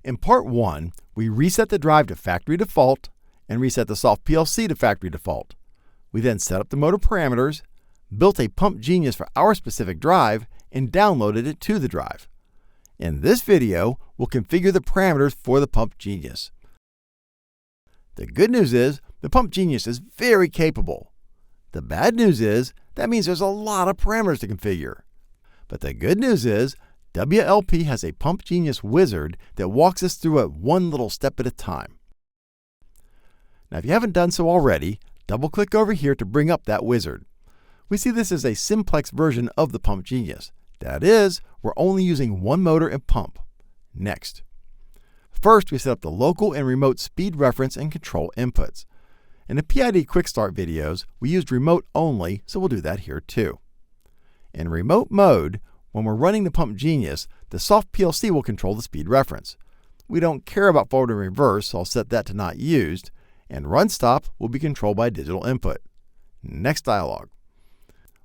In Part 1, we reset the drive to factory default and reset the soft PLC to factory default. We then set up the motor parameters, built a Pump Genius for our specific drive, and downloaded it to the drive. In this video, we'll configure the parameters for the Pump Genius. The good news is the Pump Genius is very capable. The bad news is that means there's a lot of parameters to configure. But the good news is WLP has a Pump Genius wizard that walks us through it one little step at a time. Now, if you haven't done so already, double-click over here to bring up that wizard. We see this as a simplex version of the Pump Genius. That is, we're only using one motor and pump. Next. First, we set up the local and remote speed reference and control inputs. In the PID Quick Start videos, we used remote only, so we'll do that here too. In remote mode, when we're running the Pump Genius, the soft PLC will control the speed reference. We don't care about forward and reverse, so I'll set that to not used, and run stop will be controlled by digital input. Next dialog.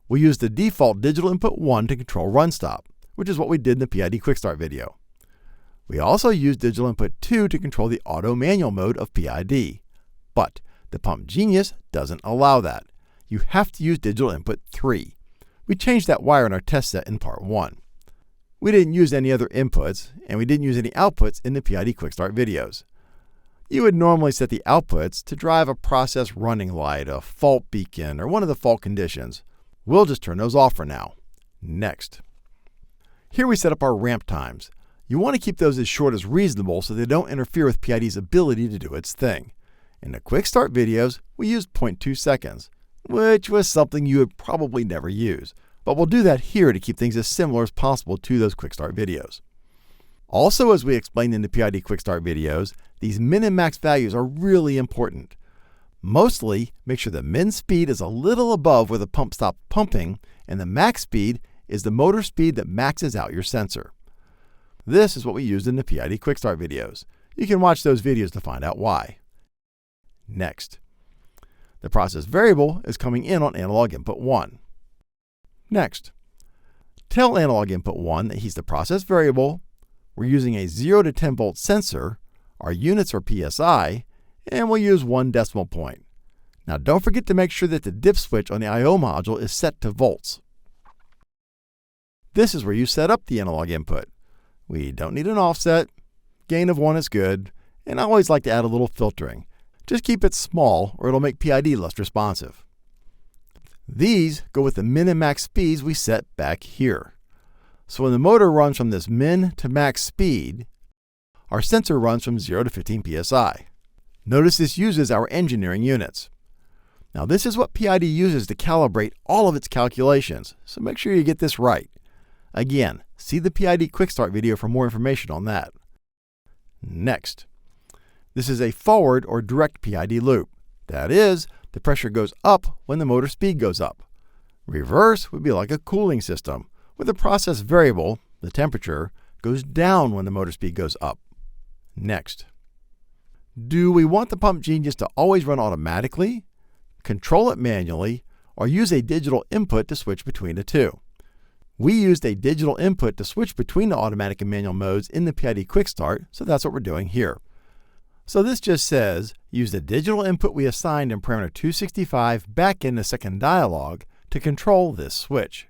We use the default digital input 1 to control run stop, which is what we did in the PID Quick Start video. We also use digital input 2 to control the auto manual mode of PID, but the Pump Genius doesn't allow that. You have to use digital input 3. We changed that wire in our test set in Part 1. We didn't use any other inputs, and we didn't use any outputs in the PID Quick Start videos. You would normally set the outputs to drive a process running light, a fault beacon, or one of the fault conditions. We'll just turn those off for now. Next. Here we set up our ramp times. You want to keep those as short as reasonable so they don't interfere with PID's ability to do its thing. In the Quick Start videos, we used 0.2 seconds, which was something you would probably never use. But we'll do that here to keep things as similar as possible to those Quick Start videos. Also, as we explained in the PID Quick Start videos, these min and max values are really important. Mostly, make sure the min speed is a little above where the pump stops pumping, and the max speed is the motor speed that maxes out your sensor. This is what we used in the PID Quick Start videos. You can watch those videos to find out why. Next. The process variable is coming in on analog input 1. Next. Tell analog input 1 that he's the process variable. We're using a 0 to 10 volt sensor, our units are PSI, and we'll use 1 decimal point. Now don't forget to make sure that the dip switch on the I/O module is set to volts. This is where you set up the analog input. We don't need an offset, gain of 1 is good, and I always like to add a little filtering. Just keep it small or it'll make PID less responsive. These go with the min and max speeds we set back here. So when the motor runs from this min to max speed, our sensor runs from 0 to 15 psi. Notice this uses our engineering units. Now this is what PID uses to calibrate all of its calculations, so make sure you get this right. Again, see the PID Quick Start video for more information on that. Next. This is a forward or direct PID loop. That is, the pressure goes up when the motor speed goes up. Reverse would be like a cooling system, where the process variable, the temperature, goes down when the motor speed goes up. Next. Do we want the Pump Genius to always run automatically, control it manually, or use a digital input to switch between the two? We used a digital input to switch between the automatic and manual modes in the PID Quick Start, so that's what we're doing here. So this just says, use the digital input we assigned in parameter 265 back in the second dialog to control this switch.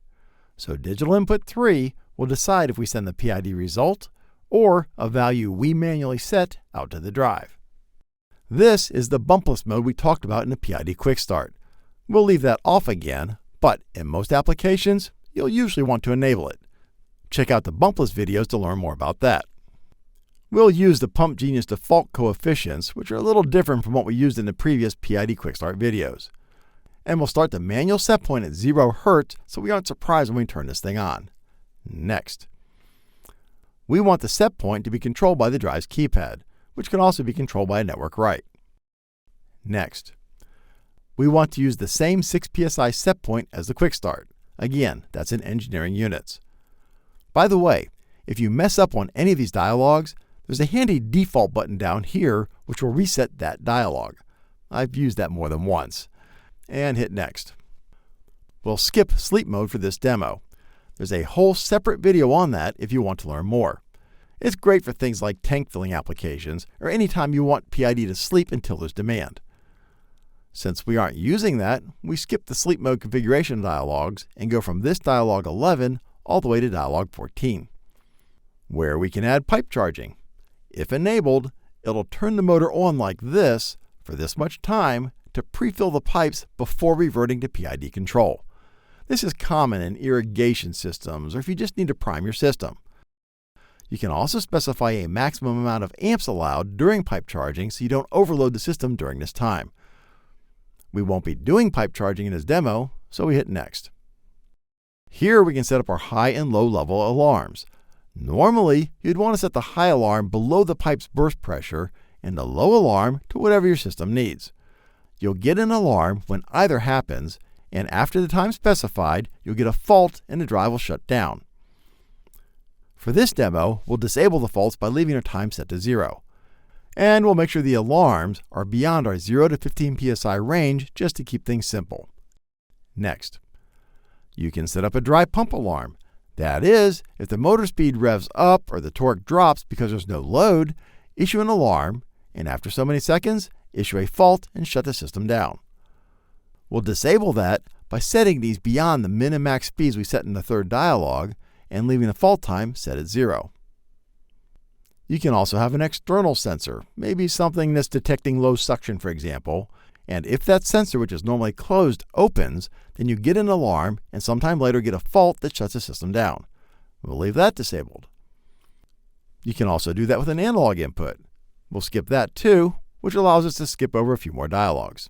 So digital input 3 will decide if we send the PID result or a value we manually set out to the drive. This is the bumpless mode we talked about in the PID Quick Start. We'll leave that off again, but in most applications, you'll usually want to enable it. Check out the bumpless videos to learn more about that. We'll use the Pump Genius default coefficients, which are a little different from what we used in the previous PID Quick Start videos. And we'll start the manual set point at 0 Hz so we aren't surprised when we turn this thing on. Next. We want the set point to be controlled by the drive's keypad, which can also be controlled by a network write. Next. We want to use the same 6 psi set point as the Quick Start. Again, that's in engineering units. By the way, if you mess up on any of these dialogues, there's a handy default button down here which will reset that dialog. I've used that more than once. And hit Next. We'll skip sleep mode for this demo. There's a whole separate video on that if you want to learn more. It's great for things like tank filling applications or anytime you want PID to sleep until there's demand. Since we aren't using that, we skip the sleep mode configuration dialogs and go from this dialog 11 all the way to dialog 14, where we can add pipe charging. If enabled, it'll turn the motor on like this for this much time to pre-fill the pipes before reverting to PID control. This is common in irrigation systems or if you just need to prime your system. You can also specify a maximum amount of amps allowed during pipe charging so you don't overload the system during this time. We won't be doing pipe charging in this demo, so we hit Next. Here we can set up our high and low level alarms. Normally, you'd want to set the high alarm below the pipe's burst pressure and the low alarm to whatever your system needs. You'll get an alarm when either happens, and after the time specified, you'll get a fault and the drive will shut down. For this demo, we'll disable the faults by leaving our time set to 0. And we'll make sure the alarms are beyond our 0 to 15 psi range just to keep things simple. Next. You can set up a dry pump alarm. That is, if the motor speed revs up or the torque drops because there's no load, issue an alarm, and after so many seconds, issue a fault and shut the system down. We'll disable that by setting these beyond the min and max speeds we set in the third dialog and leaving the fault time set at 0. You can also have an external sensor, maybe something that's detecting low suction, for example, and if that sensor, which is normally closed, opens, then you get an alarm and sometime later get a fault that shuts the system down. We'll leave that disabled. You can also do that with an analog input. We'll skip that too, which allows us to skip over a few more dialogs.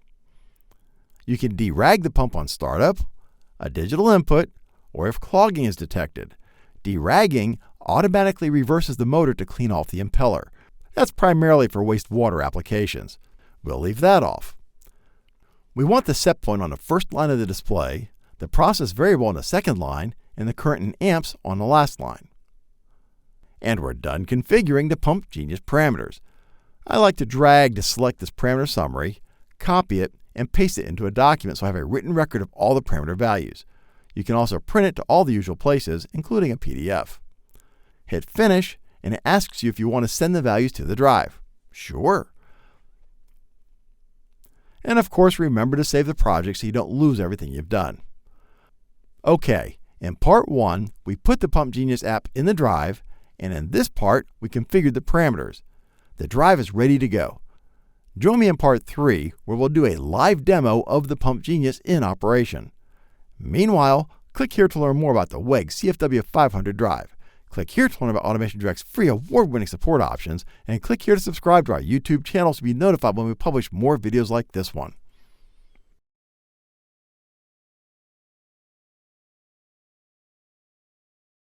You can derag the pump on startup, a digital input, or if clogging is detected. Deragging automatically reverses the motor to clean off the impeller. That's primarily for wastewater applications. We'll leave that off. We want the set point on the first line of the display, the process variable on the second line, and the current in amps on the last line. And we're done configuring the Pump Genius parameters. I like to drag to select this parameter summary, copy it, and paste it into a document so I have a written record of all the parameter values. You can also print it to all the usual places, including a PDF. Hit Finish, and it asks you if you want to send the values to the drive. Sure. And of course, remember to save the project so you don't lose everything you've done. Okay, in part 1, we put the Pump Genius app in the drive, and in this part, we configured the parameters. The drive is ready to go. Join me in part 3, where we'll do a live demo of the Pump Genius in operation. Meanwhile, click here to learn more about the WEG CFW500 drive. Click here to learn about Automation Direct's free award-winning support options, and click here to subscribe to our YouTube channel to be notified when we publish more videos like this one.